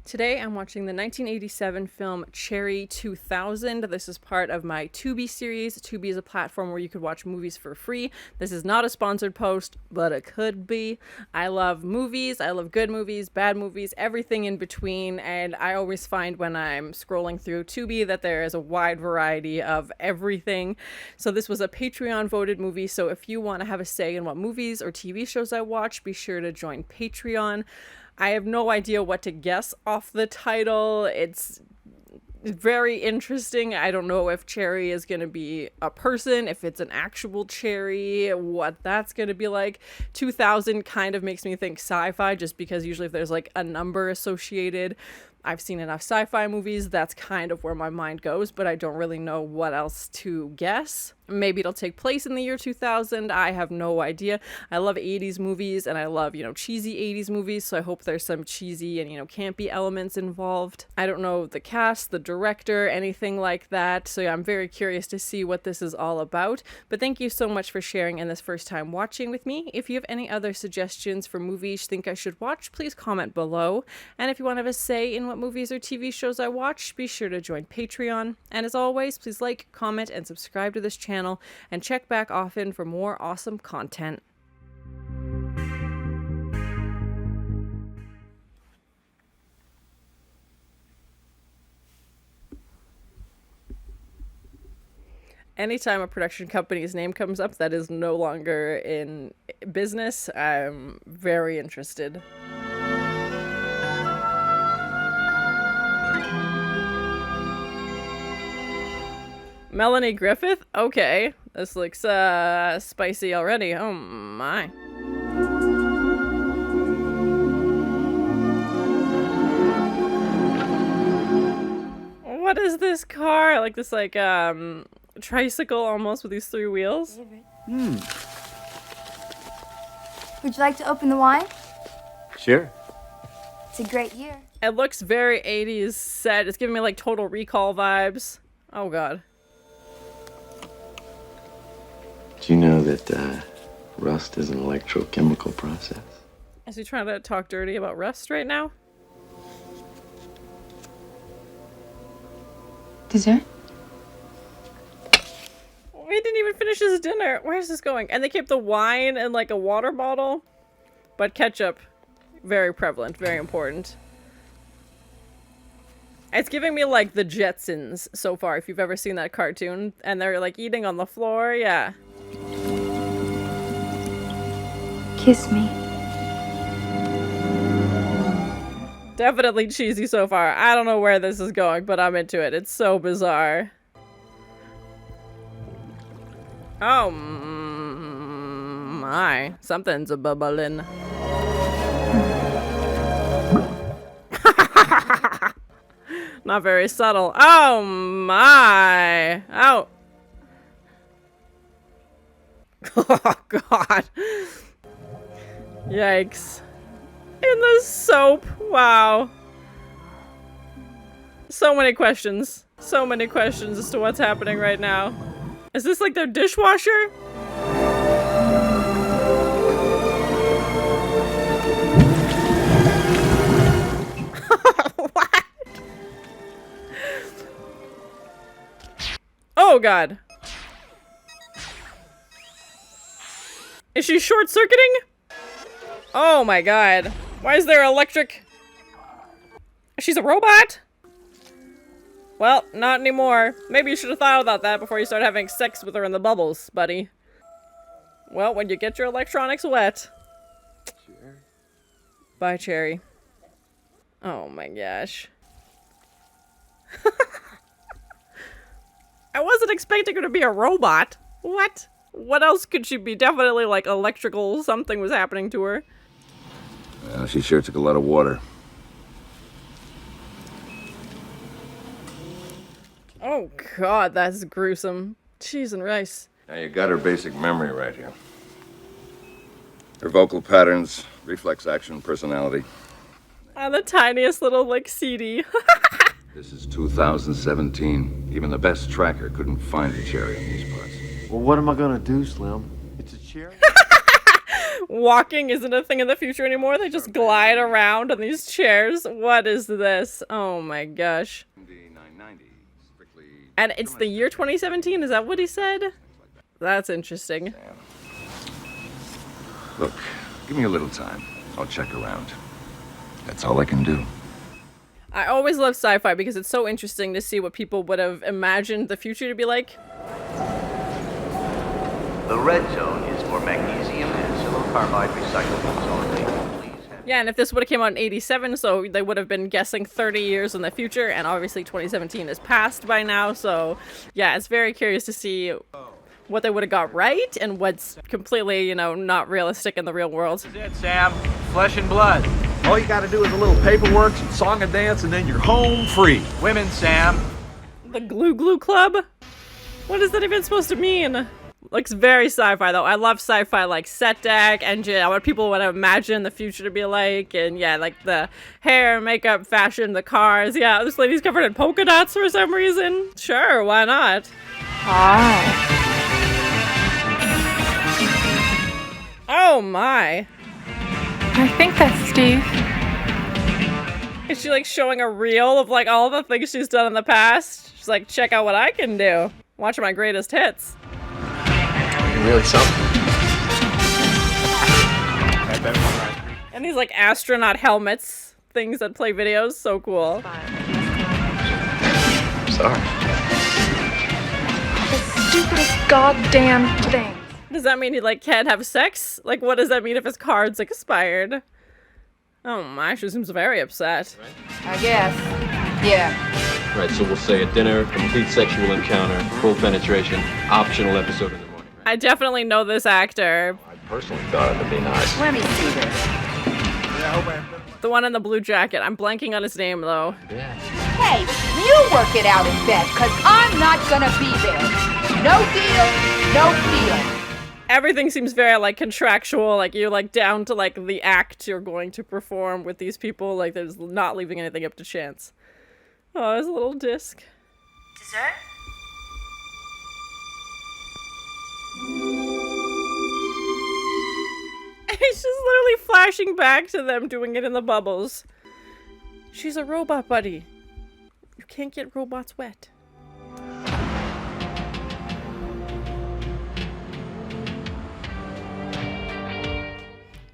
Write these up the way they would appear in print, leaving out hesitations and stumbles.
Today I'm watching the 1987 film Cherry 2000. This is part of my Tubi series. Tubi is a platform where you could watch movies for free. This is not a sponsored post, but it could be. I love movies. I love good movies, bad movies, everything in between, and I always find when I'm scrolling through Tubi that there is a wide variety of everything. So this was a Patreon voted movie, so if you want to have a say in what movies or TV shows I watch, be sure to join Patreon. I have no idea what to guess off the title. It's very interesting. I don't know if Cherry is going to be a person, if it's an actual cherry, what that's going to be like. 2000 kind of makes me think sci-fi, just because usually if there's like a number associated, I've seen enough sci-fi movies, that's kind of where my mind goes, but I don't really know what else to guess. Maybe it'll take place in the year 2000. I have no idea. I love 80s movies, and I love, cheesy 80s movies, so I hope there's some cheesy and, campy elements involved. I don't know the cast, the director, anything like that, so yeah, I'm very curious to see what this is all about. But thank you so much for sharing in this first time watching with me. If you have any other suggestions for movies you think I should watch, please comment below. And if you want to have a say in what movies or TV shows I watch, be sure to join Patreon. And as always, please like, comment, and subscribe to this channel, and check back often for more awesome content. Anytime a production company's name comes up that is no longer in business, I'm very interested. Melanie Griffith? Okay. This looks spicy already. Oh my. What is this car? Like this tricycle almost with these three wheels? Would you like to open the wine? Sure. It's a great year. It looks very 80s set. It's giving me like Total Recall vibes. Oh god. Do you know that rust is an electrochemical process? Is he trying to talk dirty about rust right now? Dessert? He didn't even finish his dinner. Where's this going? And they kept the wine in like a water bottle. But ketchup, very prevalent, very important. It's giving me like the Jetsons so far, if you've ever seen that cartoon. And they're like eating on the floor, yeah. Kiss me. Definitely cheesy so far. I don't know where this is going, but I'm into it. It's so bizarre. Oh my. Something's a-bubbling. Not very subtle. Oh my. Oh. Oh god. Yikes. In the soap. Wow. So many questions. So many questions as to what's happening right now. Is this like their dishwasher? What? Oh god. Is she short-circuiting? Oh my god. Why is there electric? She's a robot? Well, not anymore. Maybe you should have thought about that before you start having sex with her in the bubbles, buddy. Well, when you get your electronics wet. Sure. Bye, Cherry. Oh my gosh. I wasn't expecting her to be a robot. What? What else could she be? Definitely like electrical something was happening to her. Well, she sure took a lot of water. Oh god, that's gruesome. Cheese and rice. Now you got her basic memory right here. Her vocal patterns, reflex action, personality. On the tiniest little like CD. This is 2017. Even the best tracker couldn't find a cherry in these parts. Well, what am I gonna do, Slim? It's a cherry. Walking isn't a thing in the future anymore. They just glide around on these chairs. What is this? Oh my gosh. And it's the year 2017? Is that what he said? That's interesting. Look, give me a little time. I'll check around. That's all I can do. I always love sci-fi because it's so interesting to see what people would have imagined the future to be like. The red zone is for magnesium and silicon carbide recyclables only. Yeah, and if this would have came out in 87, so they would have been guessing 30 years in the future, and obviously 2017 is past by now, so yeah, it's very curious to see what they would have got right and what's completely, you know, not realistic in the real world. That's it, Sam. Flesh and blood. All you gotta do is a little paperwork, some song and dance, and then you're home free. Women, Sam. The Glue Glue Club? What is that even supposed to mean? Looks very sci-fi though. I love sci-fi, like set deck, engine, what people would imagine the future to be like, and yeah, like the hair, makeup, fashion, the cars. Yeah, this lady's covered in polka dots for some reason. Sure, why not? Hi. Oh my. I think that's Steve. Is she like showing a reel of like all the things she's done in the past? She's like, check out what I can do. Watch my greatest hits. You're really something. And these like astronaut helmets, things that play videos, so cool. Sorry. The stupidest goddamn thing. Does that mean he like can't have sex? Like what does that mean if his card's expired? Oh my, she seems very upset. I guess. Yeah. Right, so we'll say at dinner, complete sexual encounter, full penetration, optional episode in the morning. Right? I definitely know this actor. I personally thought it'd be nice. Let me see this. The one in the blue jacket. I'm blanking on his name though. Yeah. Hey, you work it out in bed, cause I'm not gonna be there. No deal, no deal. Everything seems very like contractual, like you're like down to like the act you're going to perform with these people, like there's not leaving anything up to chance. Oh, there's a little disc. Dessert? It's just literally flashing back to them doing it in the bubbles. She's a robot, buddy. You can't get robots wet.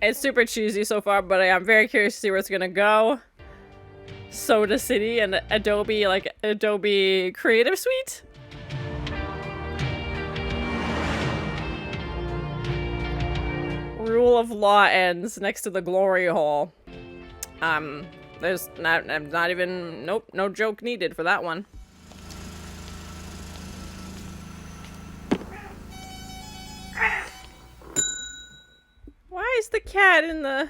It's super cheesy so far, but I'm very curious to see where it's gonna go. Soda City and Adobe, like Adobe Creative Suite. Rule of law ends next to the glory hole. There's not even, nope, no joke needed for that one. Why is the cat in the...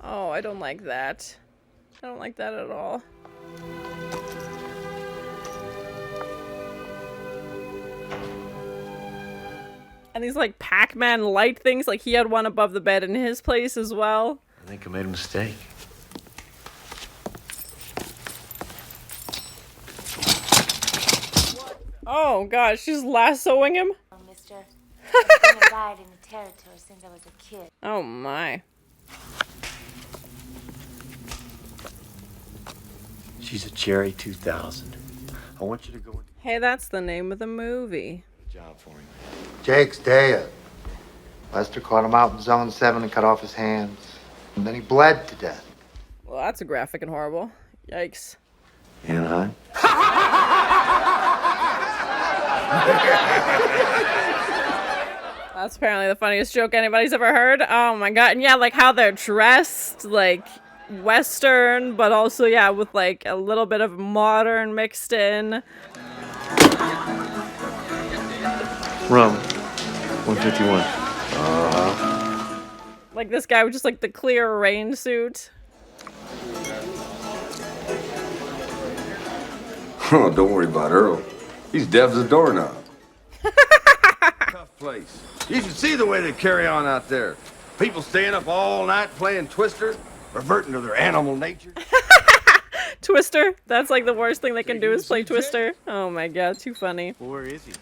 Oh, I don't like that. I don't like that at all. And these like Pac-Man light things, like he had one above the bed in his place as well. I think I made a mistake. Oh gosh, she's lassoing him. Oh, mister. I've been a guide in the territory since I was a kid. Oh my. She's a Cherry 2000. I want you to go into Hey, that's the name of the movie. the job for me. Jake's dead. Lester caught him out in Zone 7 and cut off his hands. And then he bled to death. Well, that's a graphic and horrible. Yikes. Anaheim? That's apparently the funniest joke anybody's ever heard. Oh my god. And yeah, like how they're dressed, like Western, but also, yeah, with like a little bit of modern mixed in. Rum. 151. Like this guy with just like the clear rain suit. Oh, don't worry about Earl. He's deaf as a doorknob. Tough place. You should see the way they carry on out there. People staying up all night playing Twister, reverting to their animal nature. Twister. That's like the worst thing they can do is play Twister. Oh my god, too funny. Well, where is he?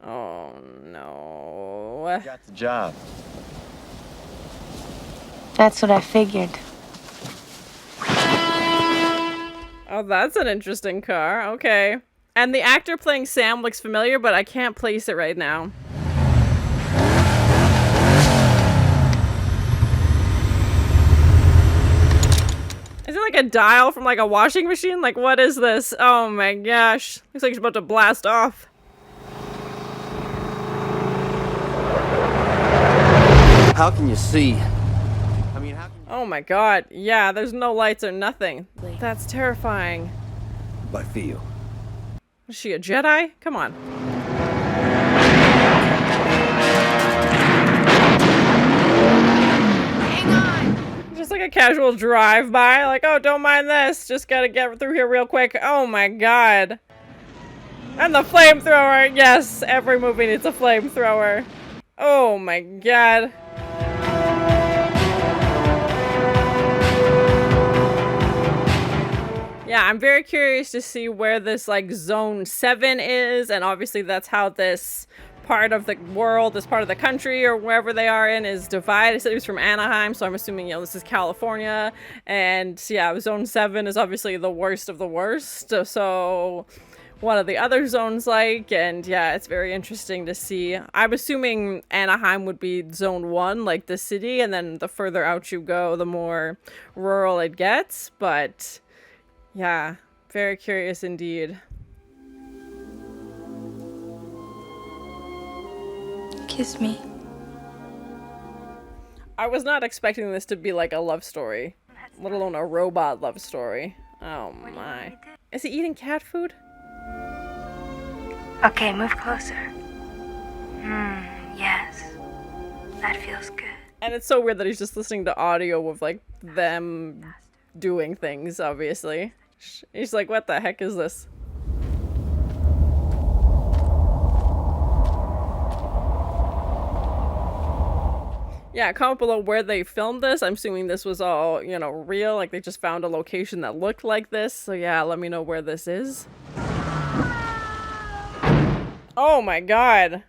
Oh no. Got the job. That's what I figured. Oh, that's an interesting car. Okay. And the actor playing Sam looks familiar, but I can't place it right now. Is it like a dial from like a washing machine? Like, what is this? Oh my gosh. Looks like it's about to blast off. How can you see? Oh my god. Yeah, there's no lights or nothing. That's terrifying. I feel. Is she a Jedi? Come on. Hang on! Just like a casual drive-by. Like, oh, don't mind this. Just gotta get through here real quick. Oh my god. And the flamethrower. Yes, every movie needs a flamethrower. Oh my god. Yeah, I'm very curious to see where this, like, Zone 7 is, and obviously that's how this part of the world, this part of the country, or wherever they are in, is divided. So it was from Anaheim, so I'm assuming, you know, this is California, and yeah, Zone 7 is obviously the worst of the worst, so what are the other zones like? And yeah, it's very interesting to see. I'm assuming Anaheim would be Zone 1, like the city, and then the further out you go, the more rural it gets, but yeah, very curious indeed. Kiss me. I was not expecting this to be like a love story, let alone a robot love story. Oh my. Is he eating cat food? Okay, move closer. Yes. That feels good. And it's so weird that he's just listening to audio of like them doing things, obviously. He's like, what the heck is this? Yeah, comment below where they filmed this. I'm assuming this was all, you know, real. Like, they just found a location that looked like this. So yeah, let me know where this is. Oh my god.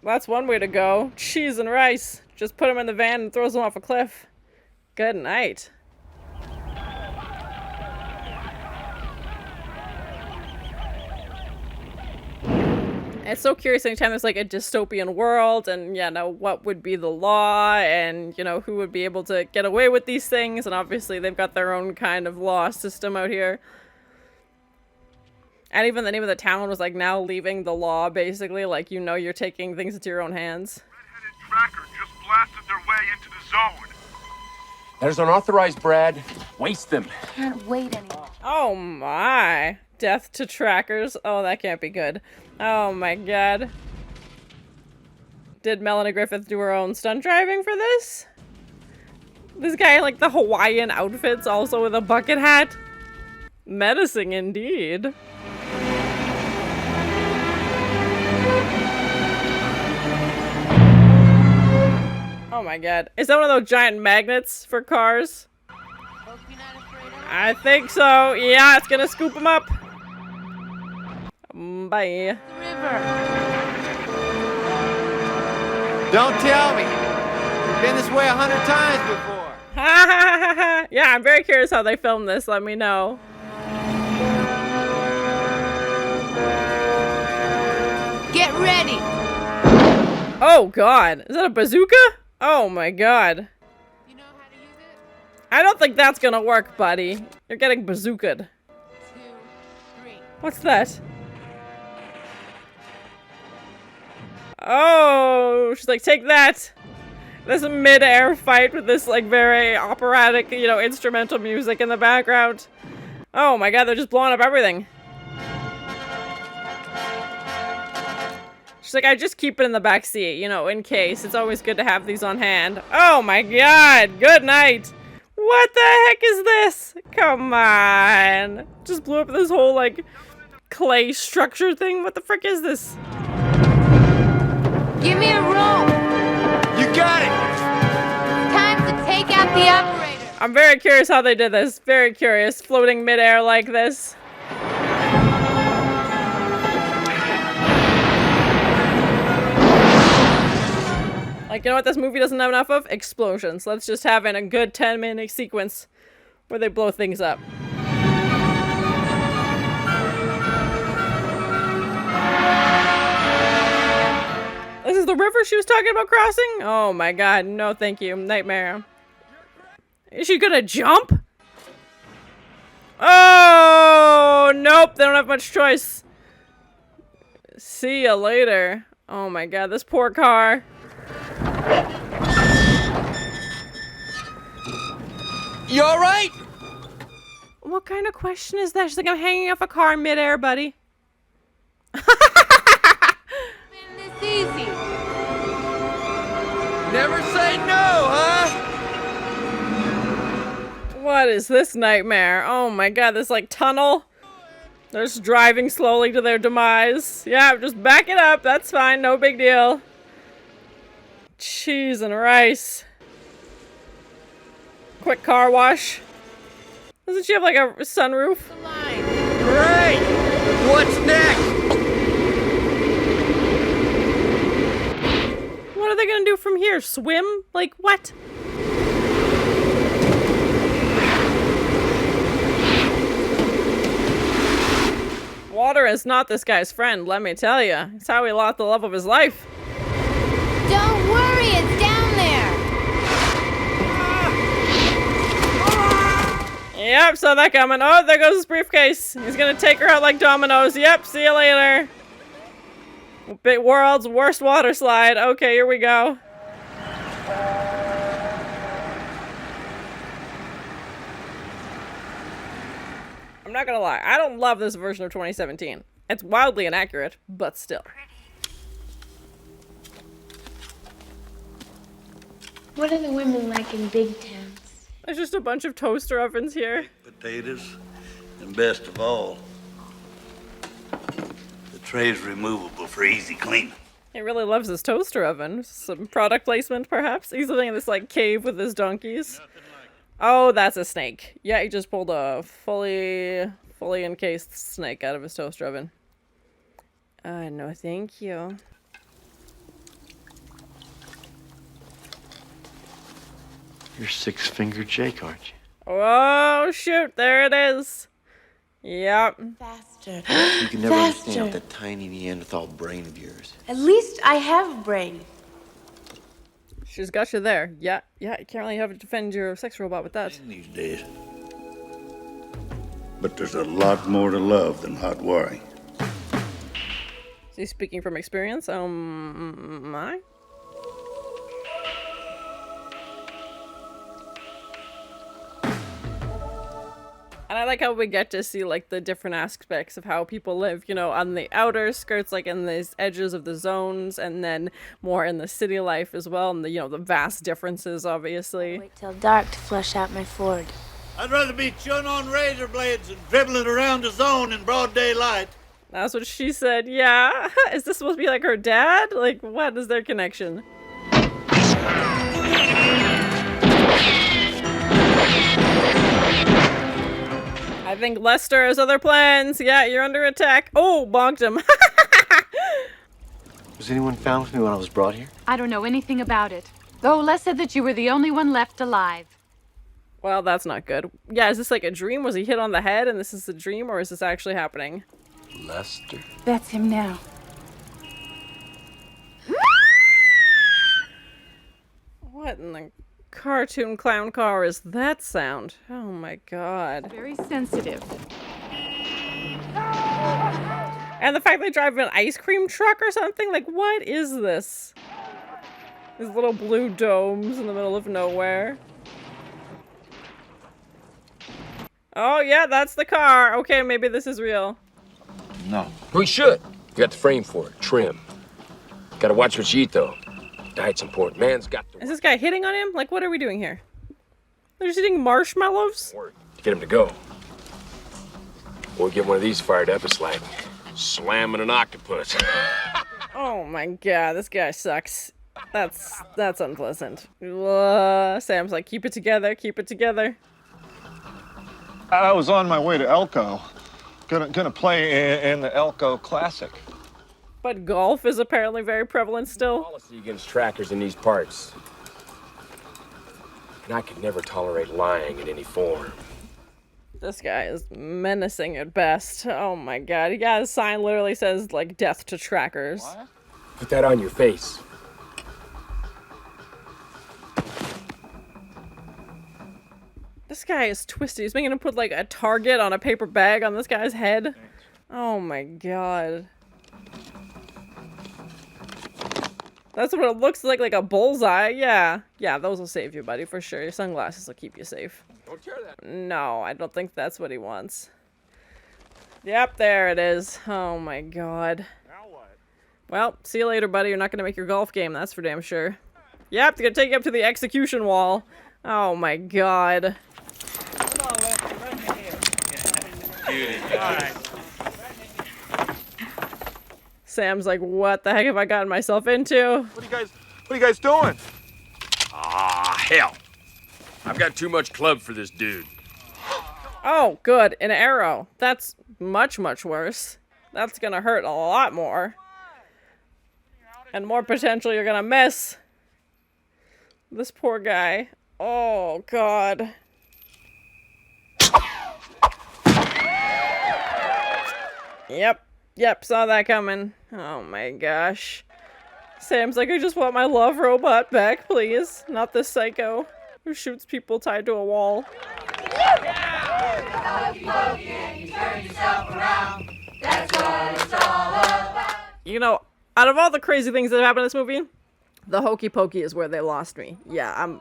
That's one way to go. Cheese and rice. Just put him in the van and throws him off a cliff. Good night. It's so curious anytime there's like a dystopian world and, you know, what would be the law and, you know, who would be able to get away with these things. And obviously they've got their own kind of law system out here. And even the name of the town was like now leaving the law, basically. Like, you know, you're taking things into your own hands. Red-headed tracker just blasted their way into the zone. There's unauthorized, Brad. Waste them. Can't wait anymore. Oh my. Death to trackers. Oh, that can't be good. Oh my god. Did Melanie Griffith do her own stunt driving for this? This guy in like the Hawaiian outfits, also with a bucket hat. Menacing indeed. Oh my god. Is that one of those giant magnets for cars? I think so. Yeah, it's gonna scoop them up. Bye. Don't tell me. You've been this way 100 times before. Ha ha ha ha. Yeah, I'm very curious how they filmed this. Let me know. Get ready. Oh god. Is that a bazooka? Oh my god. You know how to use it? I don't think that's gonna work, buddy. You're getting bazookaed. 2, 3. What's that? Oh, she's like, take that. There's a mid-air fight with this like very operatic, you know, instrumental music in the background. Oh my god, they're just blowing up everything. She's like, I just keep it in the back seat, you know, in case. It's always good to have these on hand. Oh my god, good night. What the heck is this? Come on. Just blew up this whole like clay structure thing. What the frick is this? Give me a rope. You got it. Time to take out the operator. I'm very curious how they did this. Very curious. Floating midair like this. Like, you know what this movie doesn't have enough of? Explosions. Let's just have in a good 10-minute sequence where they blow things up. This is the river she was talking about crossing? Oh my god, no thank you. Nightmare. Is she gonna jump? Oh, nope, they don't have much choice. See ya later. Oh my god, this poor car. You alright? What kind of question is that? She's like, I'm hanging off a car in midair, buddy. This easy. Never say no, huh? What is this nightmare? Oh my god, this like tunnel. They're just driving slowly to their demise. Yeah, just back it up. That's fine. No big deal. Cheese and rice. Quick car wash. Doesn't she have like a sunroof? Great! What's next? What are they gonna do from here? Swim? Like what? Water is not this guy's friend, let me tell you. It's how he lost the love of his life. Don't worry, it's down there. Yep, saw that coming. Oh, there goes his briefcase. He's gonna take her out like dominoes. Yep, see you later. Big world's worst water slide. Okay, here we go. I'm not gonna lie, I don't love this version of 2017. It's wildly inaccurate, but still. What are the women like in big towns? There's just a bunch of toaster ovens here. Potatoes, and best of all, the tray's removable for easy cleaning. He really loves his toaster oven. Some product placement, perhaps? He's living in this, like, cave with his donkeys. Oh, that's a snake. Yeah, he just pulled a fully encased snake out of his toaster oven. No thank you. You're Six-Fingered Jake, aren't you? Oh, shoot, there it is. Yep. Faster. You can never Faster. understand that tiny Neanderthal brain of yours. At least I have a brain. She's got you there. Yeah, you can't really have to defend your sex robot with that. These days. But there's a lot more to love than hot wiring. Is he speaking from experience? My? And I like how we get to see, like, the different aspects of how people live, you know, on the outer skirts, like, in these edges of the zones, and then more in the city life as well, and the, you know, the vast differences, obviously. Wait till dark to flush out my Ford. I'd rather be chewing on razor blades and dribbling around the zone in broad daylight. That's what she said, yeah. Is this supposed to be like her dad? Like, what is their connection? I think Lester has other plans. Yeah, you're under attack. Oh, bonked him. Was anyone found with me when I was brought here? I don't know anything about it. Though Les said that you were the only one left alive. Well, that's not good. Yeah, is this like a dream? Was he hit on the head and this is a dream, or is this actually happening? Lester. That's him now. What in the cartoon clown car is that sound? Oh my god. Very sensitive. And the fact they drive an ice cream truck or something? Like, what is this? These little blue domes in the middle of nowhere. Oh yeah, that's the car. Okay, maybe this is real. No. We should. You got the frame for it. Trim. Gotta watch what you eat, though. Diet's important. Man's got to Is this guy hitting on him? Like, what are we doing here? They're just eating marshmallows? work to get him to go. Or get one of these fired up, it's like slamming an octopus. Oh my god, this guy sucks. That's unpleasant. Sam's like, keep it together, keep it together. I was on my way to Elko. Gonna play in the Elko Classic. But golf is apparently very prevalent still. Policy against trackers in these parts. And I could never tolerate lying in any form. This guy is menacing at best. Oh my god. He got a sign literally says, like, death to trackers. What? Put that on your face. This guy is twisted. He's making him put, like, a target on a paper bag on this guy's head. Thanks. Oh my god. That's what it looks like a bullseye. Yeah. Yeah, those will save you, buddy, for sure. Your sunglasses will keep you safe. Don't tear that. No, I don't think that's what he wants. Yep, there it is. Oh my god. Now what? Well, see you later, buddy. You're not gonna make your golf game, that's for damn sure. Yep, they're gonna take you up to the execution wall. Oh my god. Come on, Lester, run me here. All right. Sam's like, what the heck have I gotten myself into? What are you guys doing? Ah, hell. I've got too much club for this dude. Oh, good. An arrow. That's much, much worse. That's gonna hurt a lot more. And more potential you're gonna miss. This poor guy. Oh, God. Yep, saw that coming. Oh my gosh. Sam's like, I just want my love robot back, please. Not this psycho who shoots people tied to a wall. You know, out of all the crazy things that happened in this movie, the hokey pokey is where they lost me. Yeah,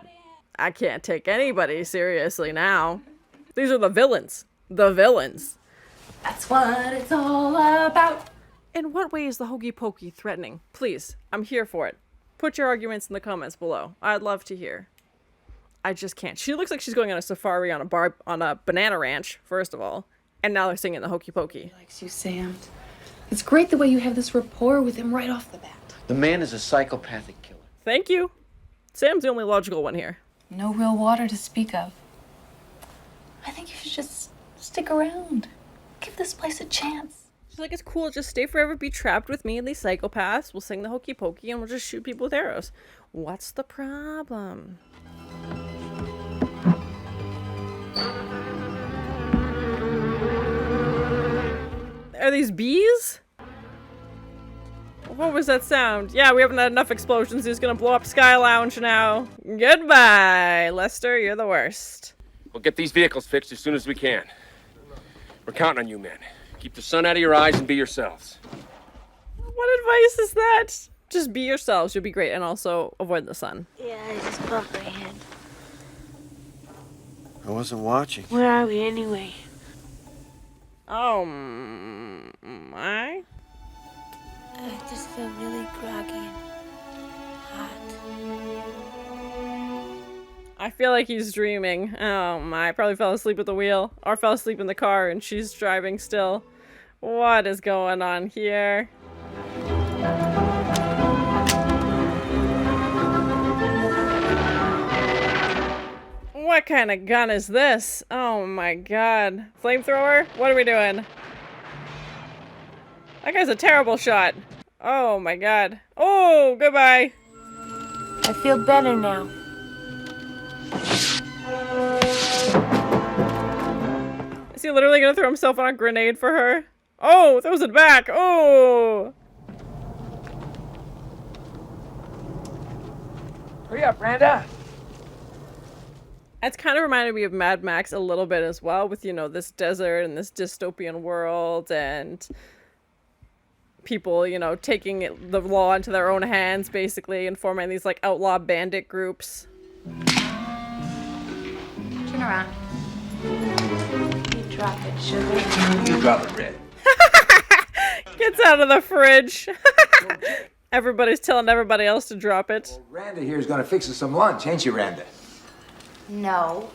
I can't take anybody seriously now. These are the villains. The villains. That's what it's all about. In what way is the hokey pokey threatening? Please, I'm here for it. Put your arguments in the comments below. I'd love to hear. I just can't. She looks like she's going on a safari on a banana ranch, first of all. And now they're singing the hokey pokey. He likes you, Sam. It's great the way you have this rapport with him right off the bat. The man is a psychopathic killer. Thank you. Sam's the only logical one here. No real water to speak of. I think you should just stick around. Give this place a chance. She's like, it's cool, just stay forever, be trapped with me and these psychopaths. We'll sing the hokey pokey and we'll just shoot people with arrows. What's the problem? Are these bees? What was that sound? Yeah, we haven't had enough explosions. He's gonna blow up Sky Lounge now. Goodbye, Lester. You're the worst. We'll get these vehicles fixed as soon as we can. We're counting on you, men. Keep the sun out of your eyes and be yourselves. What advice is that? Just be yourselves. You'll be great. And also avoid the sun. Yeah, I just bumped my head. I wasn't watching. Where are we anyway? Oh, my. I just feel really groggy and hot. I feel like he's dreaming. Oh my, I probably fell asleep at the wheel. Or fell asleep in the car and she's driving still. What is going on here? What kind of gun is this? Oh my god. Flamethrower? What are we doing? That guy's a terrible shot. Oh my god. Oh, goodbye. I feel better now. Is he literally gonna throw himself on a grenade for her? Oh, throws it back. Oh. Hurry up, Randa. It's kind of reminded me of Mad Max a little bit as well, with, you know, this desert and this dystopian world and people, you know, taking the law into their own hands, basically, and forming these, like, outlaw bandit groups. Turn around. You drop it, sugar. You drop it, Red. Gets out of the fridge. Everybody's telling everybody else to drop it. Well, Randa here is gonna fix us some lunch, ain't you, Randa? No.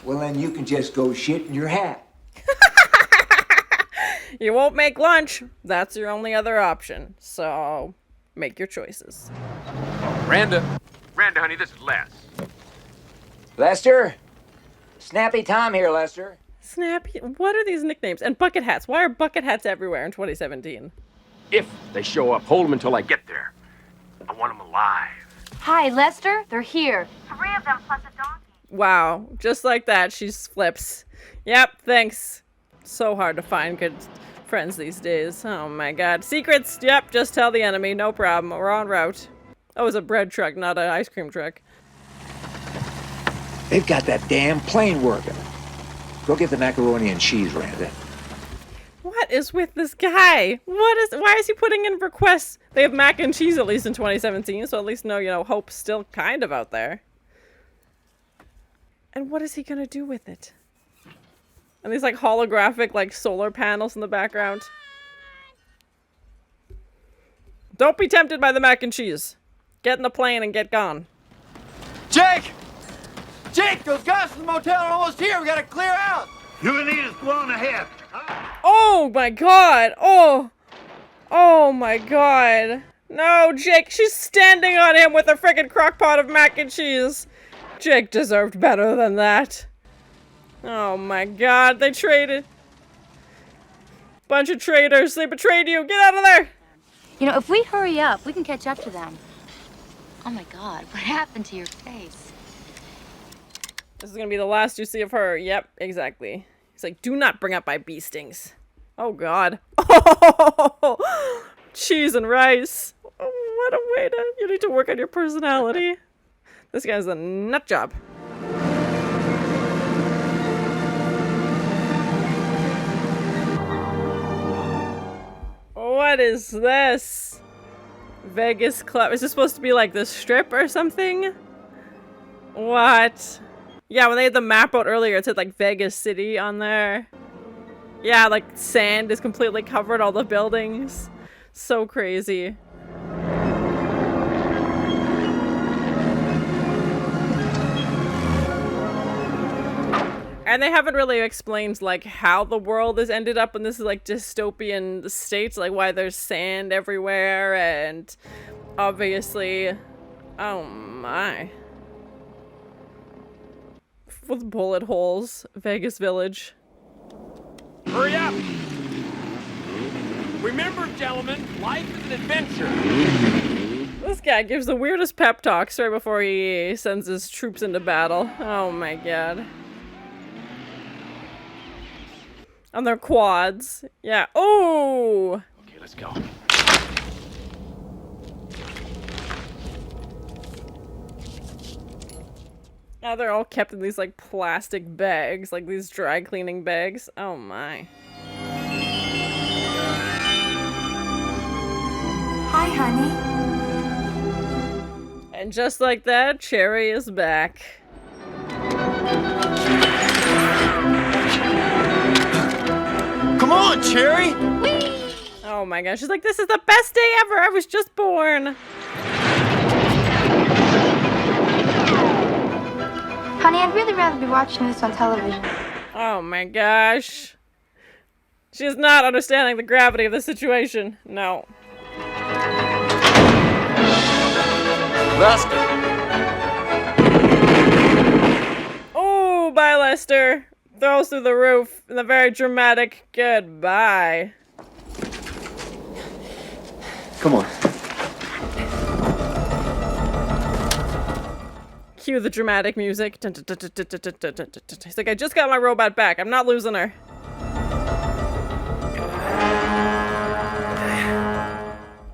Well, then you can just go shit in your hat. You won't make lunch. That's your only other option. So, make your choices. Randa, honey, this is Les. Lester? Snappy Tom here, Lester. Snappy? What are these nicknames? And bucket hats. Why are bucket hats everywhere in 2017? If they show up, hold them until I get there. I want them alive. Hi, Lester. They're here. 3 of them plus a donkey. Wow, just like that, she flips. Yep, thanks. So hard to find good friends these days. Oh my god. Secrets, yep, just tell the enemy, no problem. We're en route. Oh, it's a bread truck, not an ice cream truck. They've got that damn plane working. Go get the macaroni and cheese, Randa. What is with this guy? Why is he putting in requests? They have mac and cheese at least in 2017, so at least know, hope's still kind of out there. And what is he gonna do with it? And these like holographic like solar panels in the background. Don't be tempted by the mac and cheese. Get in the plane and get gone. Jake! Jake, those guys from the motel are almost here. We gotta clear out. You need is blown ahead. Oh my god! Oh my god! No, Jake, she's standing on him with a freaking crock pot of mac and cheese. Jake deserved better than that. Oh my god, they traded. Bunch of traitors, they betrayed you. Get out of there! You know, if we hurry up, we can catch up to them. Oh my god, what happened to your face? This is gonna be the last you see of her. Yep, exactly. He's like, do not bring up my bee stings. Oh god. Oh, cheese and rice. Oh, what a way to... You need to work on your personality. This guy's a nut job. What is this? Vegas Club. Is this supposed to be like the strip or something? What? Yeah, when they had the map out earlier, it said like Vegas City on there. Yeah, like sand is completely covered all the buildings. So crazy. And they haven't really explained like how the world has ended up in this like dystopian states, like why there's sand everywhere, and obviously, oh my. With bullet holes, Vegas Village. Hurry up! Remember, gentlemen, life is an adventure. This guy gives the weirdest pep talks right before he sends his troops into battle. Oh my god. On their quads. Yeah. Oh! Okay, let's go. Now they're all kept in these like plastic bags, like these dry cleaning bags. Oh my. Hi, honey. And just like that, Cherry is back. Come on, Cherry! Whee! Oh my gosh, she's like, this is the best day ever! I was just born! Honey, I'd really rather be watching this on television. Oh my gosh. She's not understanding the gravity of the situation. No. Lester! Oh, bye, Lester. Throws through the roof in a very dramatic goodbye. Come on. Cue the dramatic music. He's like, I just got my robot back. I'm not losing her.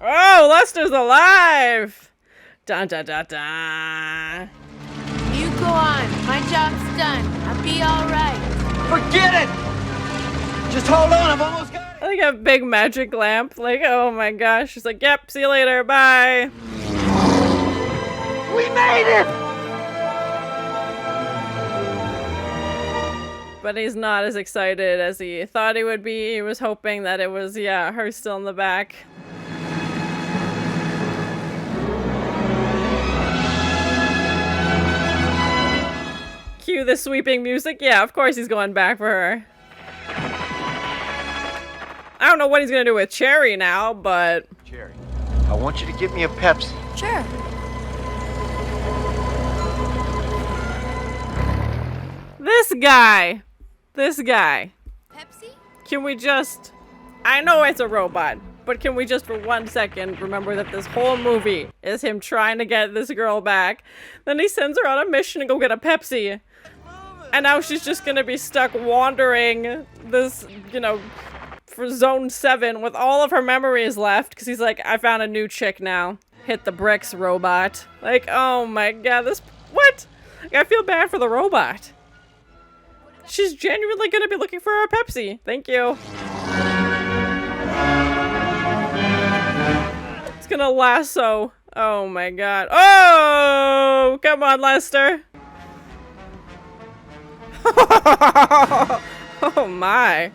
Oh, Lester's alive! Dun dun dun dun. You go on. My job's done. I'll be alright. Forget it! Just hold on, I've almost got it! I think a big magic lamp. Like, oh my gosh. She's like, yep, see you later. Bye. We made it! But he's not as excited as he thought he would be. He was hoping that it was, yeah, her still in the back. Cue the sweeping music. Yeah, of course he's going back for her. I don't know what he's gonna do with Cherry now, but... Cherry, I want you to give me a Pepsi. Sure. This guy. This guy. Pepsi? Can we just... I know it's a robot, but but can we just for 1 second remember that this whole movie is him trying to get this girl back. Then he sends her on a mission to go get a Pepsi. And now she's just gonna be stuck wandering this, you know, for Zone 7 with all of her memories left. Because he's like, I found a new chick now. Hit the bricks, robot. Like, oh my god, this... What? I feel bad for the robot. She's genuinely gonna be looking for a Pepsi. Thank you. It's gonna lasso. Oh my god. Oh! Come on, Lester. Oh my.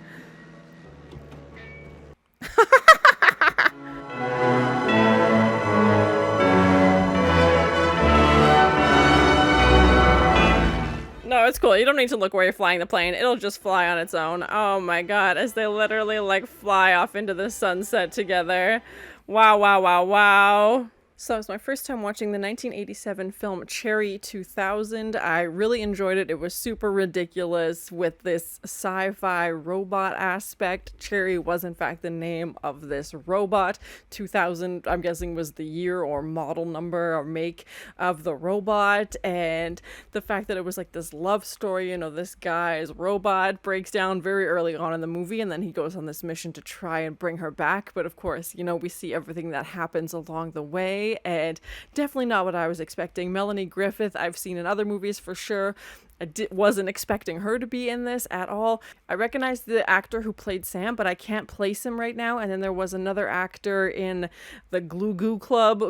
No, it's cool. You don't need to look where you're flying the plane. It'll just fly on its own. Oh my god, as they literally like fly off into the sunset together. Wow, wow, wow, wow. So it was my first time watching the 1987 film Cherry 2000. I really enjoyed it. It was super ridiculous with this sci-fi robot aspect. Cherry was in fact the name of this robot. 2000, I'm guessing, was the year or model number or make of the robot. And the fact that it was like this love story, you know, this guy's robot breaks down very early on in the movie, and then he goes on this mission to try and bring her back. But of course, you know, we see everything that happens along the way. And definitely not what I was expecting. Melanie Griffith, I've seen in other movies for sure. I wasn't expecting her to be in this at all. I recognize the actor who played Sam, but I can't place him right now. And then there was another actor in the Glue Glue Club,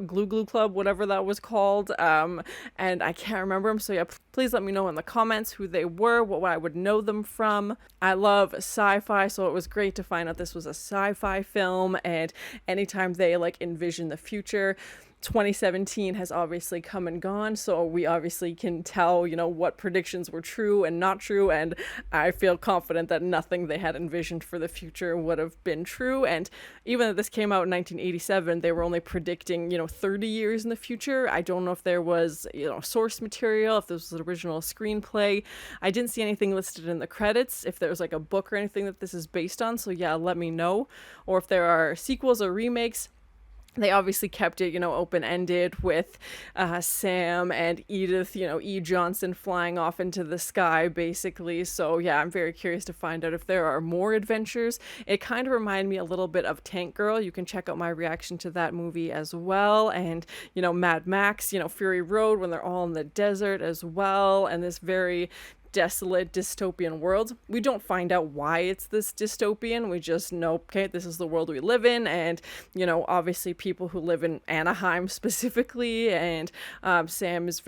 whatever that was called. And I can't remember him. So yeah, please let me know in the comments who they were, what I would know them from. I love sci-fi, so it was great to find out this was a sci-fi film. And anytime they like envision the future, 2017 has obviously come and gone, so we obviously can tell, you know, what predictions were true and not true, and I feel confident that nothing they had envisioned for the future would have been true. And even though this came out in 1987, they were only predicting, you know, 30 years in the future. I don't know if there was, you know, source material, if this was an original screenplay. I didn't see anything listed in the credits, if there was like a book or anything that this is based on, so yeah, let me know. Or if there are sequels or remakes. They obviously kept it, you know, open-ended with Sam and Edith, you know, E. Johnson flying off into the sky, basically. So, yeah, I'm very curious to find out if there are more adventures. It kind of reminded me a little bit of Tank Girl. You can check out my reaction to that movie as well. And, you know, Mad Max, you know, Fury Road when they're all in the desert as well. And this very desolate dystopian world. We don't find out why it's this dystopian. We just know, okay, this is the world we live in, and, you know, obviously people who live in Anaheim specifically, and Sam is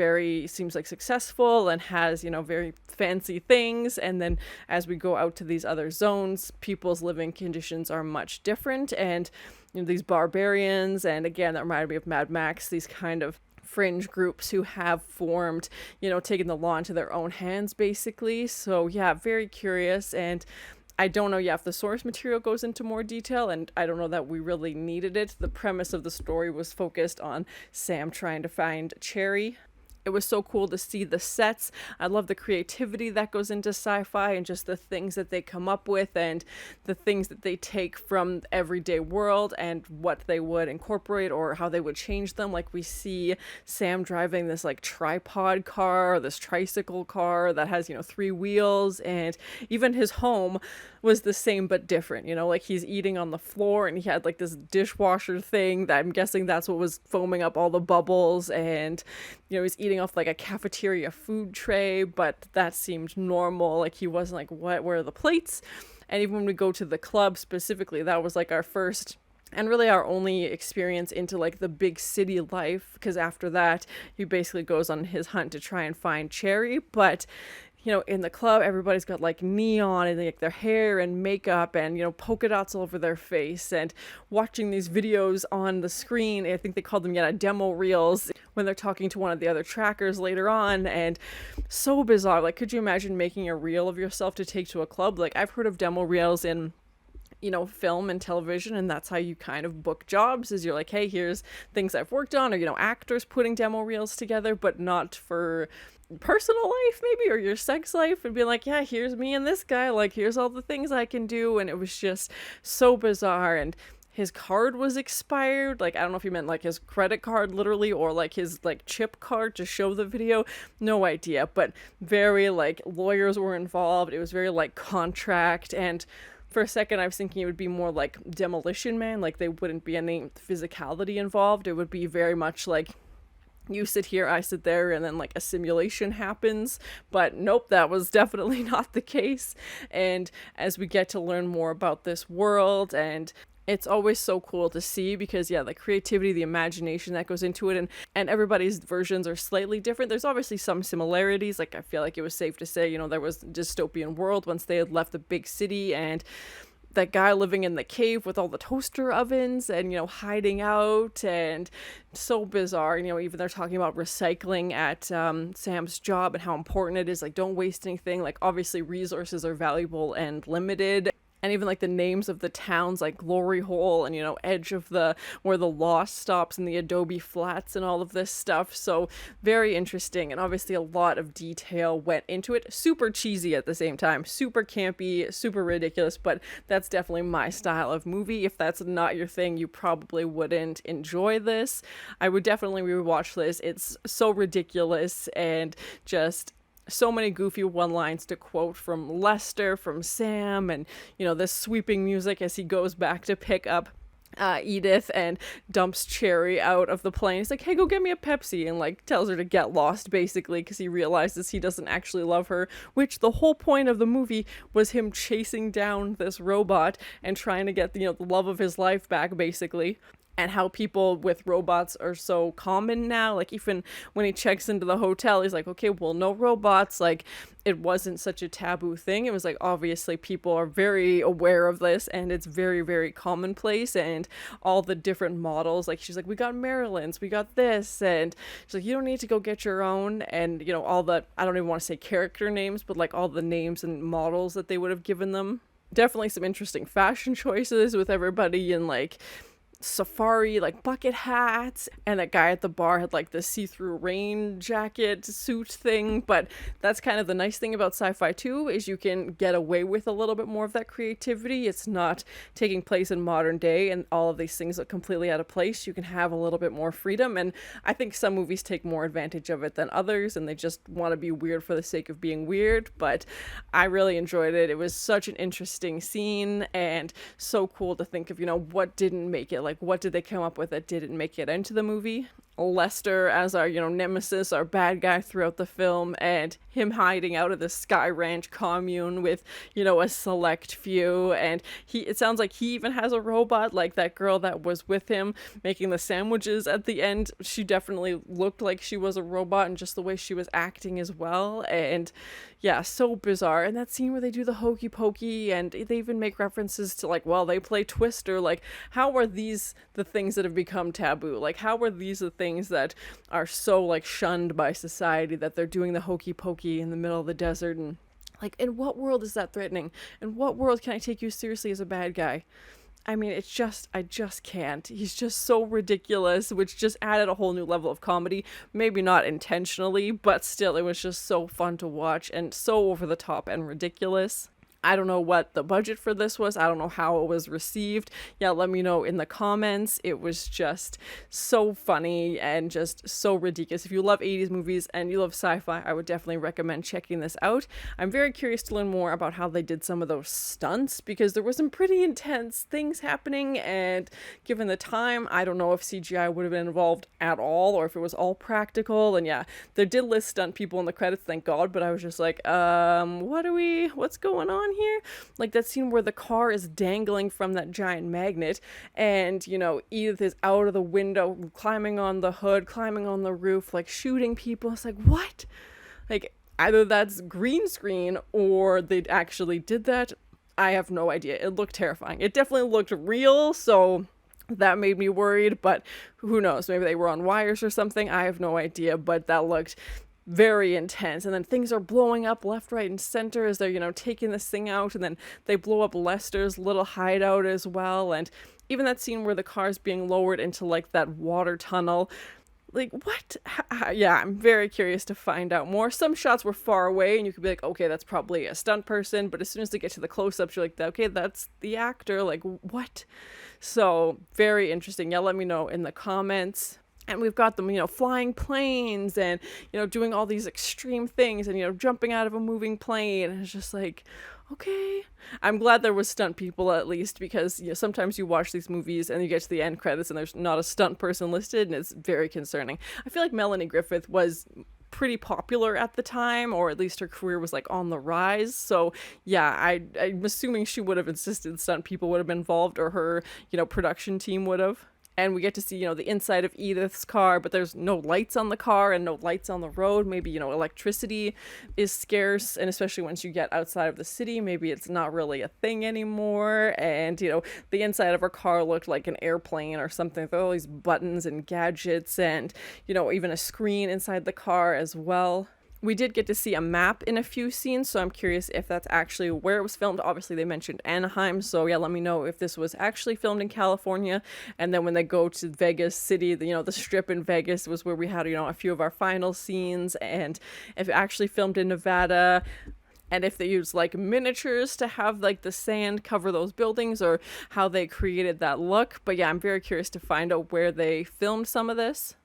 seems like successful and has, you know, very fancy things. And then as we go out to these other zones, people's living conditions are much different, and, you know, these barbarians, and again, that reminded me of Mad Max, these kind of fringe groups who have formed, you know, taken the law into their own hands, basically. So yeah, very curious. And I don't know, yeah, if the source material goes into more detail, and I don't know that we really needed it. The premise of the story was focused on Sam trying to find Cherry. It was so cool to see the sets. I love the creativity that goes into sci-fi and just the things that they come up with and the things that they take from the everyday world and what they would incorporate or how they would change them. Like we see Sam driving this like tripod car, or this tricycle car that has, you know, 3 wheels, and even his home was the same but different, you know, like he's eating on the floor and he had like this dishwasher thing that I'm guessing that's what was foaming up all the bubbles, and, you know, he's eating off like a cafeteria food tray, but that seemed normal. Like he wasn't like, what, where are the plates? And even when we go to the club specifically, that was like our first and really our only experience into like the big city life, because after that he basically goes on his hunt to try and find Cherry. But, you know, in the club, everybody's got like neon and like their hair and makeup and, you know, polka dots all over their face, and watching these videos on the screen. I think they called them, demo reels, when they're talking to one of the other trackers later on. And so bizarre. Like, could you imagine making a reel of yourself to take to a club? Like, I've heard of demo reels in, you know, film and television, and that's how you kind of book jobs, is you're like, hey, here's things I've worked on, or, you know, actors putting demo reels together, but not for personal life maybe, or your sex life, and be like, yeah, here's me and this guy, like, here's all the things I can do. And it was just so bizarre. And his card was expired. Like, I don't know if he meant like his credit card literally, or like his like chip card to show the video. No idea, but very like lawyers were involved. It was very like contract, and for a second I was thinking it would be more like Demolition Man, like they wouldn't be any physicality involved. It would be very much like you sit here, I sit there, and then like a simulation happens. But nope, that was definitely not the case. And as we get to learn more about this world, and it's always so cool to see, because yeah, the creativity, the imagination that goes into it, and everybody's versions are slightly different. There's obviously some similarities. Like, I feel like it was safe to say, you know, there was a dystopian world once they had left the big city, and that guy living in the cave with all the toaster ovens and, you know, hiding out, and so bizarre. You know, even they're talking about recycling at Sam's job and how important it is. Like, don't waste anything. Like, obviously resources are valuable and limited. And even like the names of the towns, like Glory Hole and, you know, Edge of the, where the Lost stops, and the Adobe Flats and all of this stuff. So very interesting, and obviously a lot of detail went into it. Super cheesy at the same time, super campy, super ridiculous, but that's definitely my style of movie. If that's not your thing, you probably wouldn't enjoy this. I would definitely rewatch this. It's so ridiculous, and just so many goofy one-lines to quote from Lester, from Sam, and, you know, this sweeping music as he goes back to pick up Edith and dumps Cherry out of the plane. He's like, hey, go get me a Pepsi, and like tells her to get lost, basically, because he realizes he doesn't actually love her, which the whole point of the movie was him chasing down this robot and trying to get, you know, the love of his life back, basically. And how people with robots are so common now. Like, even when he checks into the hotel, he's like, okay, well, no robots. Like, it wasn't such a taboo thing. It was like, obviously people are very aware of this, and it's very, very commonplace. And all the different models, like, she's like, we got Marilyn's, we got this, and she's like, you don't need to go get your own. And, you know, all the, I don't even want to say character names, but like all the names and models that they would have given them. Definitely some interesting fashion choices with everybody in like safari, like bucket hats, and that guy at the bar had like the see-through rain jacket suit thing. But that's kind of the nice thing about sci-fi too, is you can get away with a little bit more of that creativity. It's not taking place in modern day and all of these things are completely out of place. You can have a little bit more freedom, and I think some movies take more advantage of it than others, and they just want to be weird for the sake of being weird. But I really enjoyed it. It was such an interesting scene, and so cool to think of, you know, what didn't make it. Like, what did they come up with that didn't make it into the movie? Lester as our, you know, nemesis, our bad guy throughout the film, and him hiding out of the Sky Ranch commune with, you know, a select few. And it sounds like he even has a robot, like that girl that was with him making the sandwiches at the end. She definitely looked like she was a robot, and just the way she was acting as well. And yeah, so bizarre. And that scene where they do the hokey pokey, and they even make references to like, well, they play Twister. Like, how are these the things that have become taboo? Like, how are these the things that are so like shunned by society, that they're doing the hokey pokey in the middle of the desert? And like, in what world is that threatening? In what world can I take you seriously as a bad guy? I mean, it's just, I just can't. He's just so ridiculous, which just added a whole new level of comedy. Maybe not intentionally, but still, it was just so fun to watch, and so over the top and ridiculous. I don't know what the budget for this was. I don't know how it was received. Yeah, let me know in the comments. It was just so funny and just so ridiculous. If you love 80s movies and you love sci-fi, I would definitely recommend checking this out. I'm very curious to learn more about how they did some of those stunts, because there were some pretty intense things happening, and given the time, I don't know if CGI would have been involved at all, or if it was all practical. And yeah, they did list stunt people in the credits, thank God, but I was just like, what's going on here? Like that scene where the car is dangling from that giant magnet, and, you know, Edith is out of the window, climbing on the hood, climbing on the roof, like shooting people. It's like, what? Like, either that's green screen or they actually did that. I have no idea. It looked terrifying. It definitely looked real, so that made me worried, but who knows? Maybe they were on wires or something. I have no idea, but that looked very intense. And then things are blowing up left, right, and center as they're, you know, taking this thing out, and then they blow up Lester's little hideout as well. And even that scene where the car's being lowered into like that water tunnel, Like, what? Yeah, I'm very curious to find out more. Some shots were far away, and you could be like, okay, that's probably a stunt person. But as soon as they get to the close-ups, you're like, okay, that's the actor. Like, what? So, very interesting. Yeah, let me know in the comments. And we've got them, flying planes and, doing all these extreme things and, jumping out of a moving plane. And it's just like, okay. I'm glad there was stunt people at least, because sometimes you watch these movies and you get to the end credits and there's not a stunt person listed, and it's very concerning. I feel like Melanie Griffith was pretty popular at the time, or at least her career was like on the rise. So yeah, I'm assuming she would have insisted stunt people would have been involved, or her, production team would have. And we get to see, the inside of Edith's car, but there's no lights on the car and no lights on the road. Maybe, electricity is scarce, and especially once you get outside of the city, maybe it's not really a thing anymore. And, the inside of her car looked like an airplane or something. There were all these buttons and gadgets and, even a screen inside the car as well. We did get to see a map in a few scenes, so I'm curious if that's actually where it was filmed. Obviously, they mentioned Anaheim, so yeah, let me know if this was actually filmed in California. And then when they go to Vegas City, the Strip in Vegas was where we had, a few of our final scenes, and if it actually filmed in Nevada, and if they used like miniatures to have like the sand cover those buildings, or how they created that look. But yeah, I'm very curious to find out where they filmed some of this.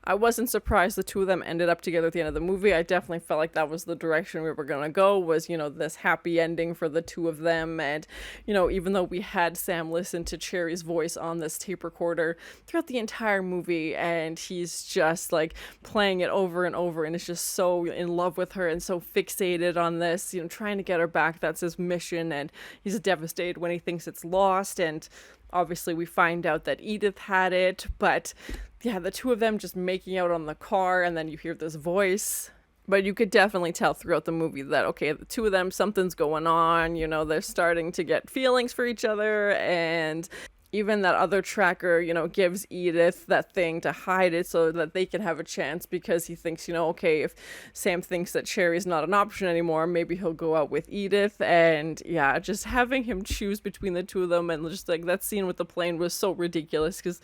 I wasn't surprised the two of them ended up together at the end of the movie. I definitely felt like that was the direction we were going to go, was, this happy ending for the two of them. And, even though we had Sam listen to Cherry's voice on this tape recorder throughout the entire movie, and he's just like playing it over and over, and is just so in love with her and so fixated on this, trying to get her back. That's his mission, and he's devastated when he thinks it's lost. And obviously we find out that Edith had it, but yeah, the two of them just making out on the car, and then you hear this voice. But you could definitely tell throughout the movie that, okay, the two of them, something's going on, they're starting to get feelings for each other. And even that other tracker, gives Edith that thing to hide it so that they can have a chance, because he thinks, okay, if Sam thinks that Cherry's not an option anymore, maybe he'll go out with Edith. And yeah, just having him choose between the two of them, and just like that scene with the plane was so ridiculous, because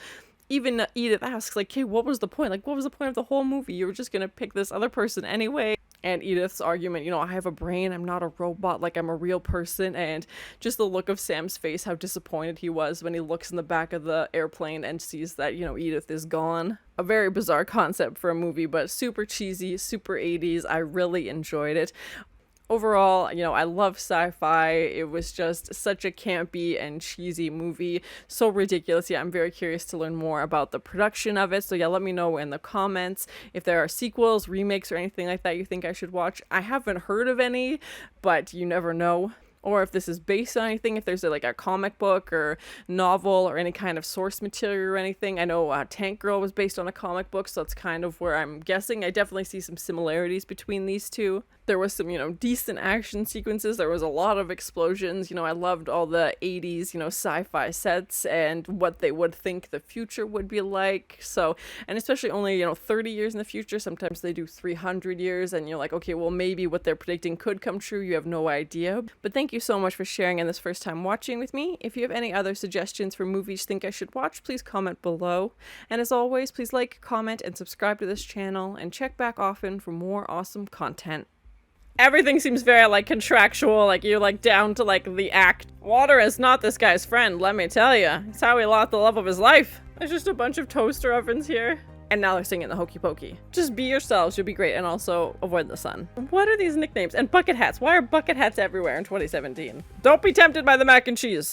even Edith asks, like, hey, what was the point? Like, what was the point of the whole movie? You were just gonna pick this other person anyway. And Edith's argument, I have a brain, I'm not a robot, like I'm a real person. And just the look of Sam's face, how disappointed he was when he looks in the back of the airplane and sees that, Edith is gone. A very bizarre concept for a movie, but super cheesy, super 80s. I really enjoyed it. Overall, I love sci-fi. It was just such a campy and cheesy movie. So ridiculous. Yeah, I'm very curious to learn more about the production of it. So yeah, let me know in the comments if there are sequels, remakes, or anything like that you think I should watch. I haven't heard of any, but you never know. Or if this is based on anything, if there's a comic book or novel or any kind of source material or anything. I know Tank Girl was based on a comic book, so that's kind of where I'm guessing. I definitely see some similarities between these two. There was some, decent action sequences. There was a lot of explosions. I loved all the 80s, sci-fi sets and what they would think the future would be like. So, and especially only, 30 years in the future. Sometimes they do 300 years, and you're like, okay, well, maybe what they're predicting could come true. You have no idea. But thank you so much for sharing and this first time watching with me. If you have any other suggestions for movies you think I should watch, please comment below. And as always, please like, comment, and subscribe to this channel, and check back often for more awesome content. Everything seems very contractual, you're down to the act. Water is not this guy's friend, let me tell you. It's how he lost the love of his life. There's just a bunch of toaster ovens here. And now they're singing the Hokey Pokey. Just be yourselves, you'll be great, and also avoid the sun. What are these nicknames? And bucket hats. Why are bucket hats everywhere in 2017? Don't be tempted by the mac and cheese.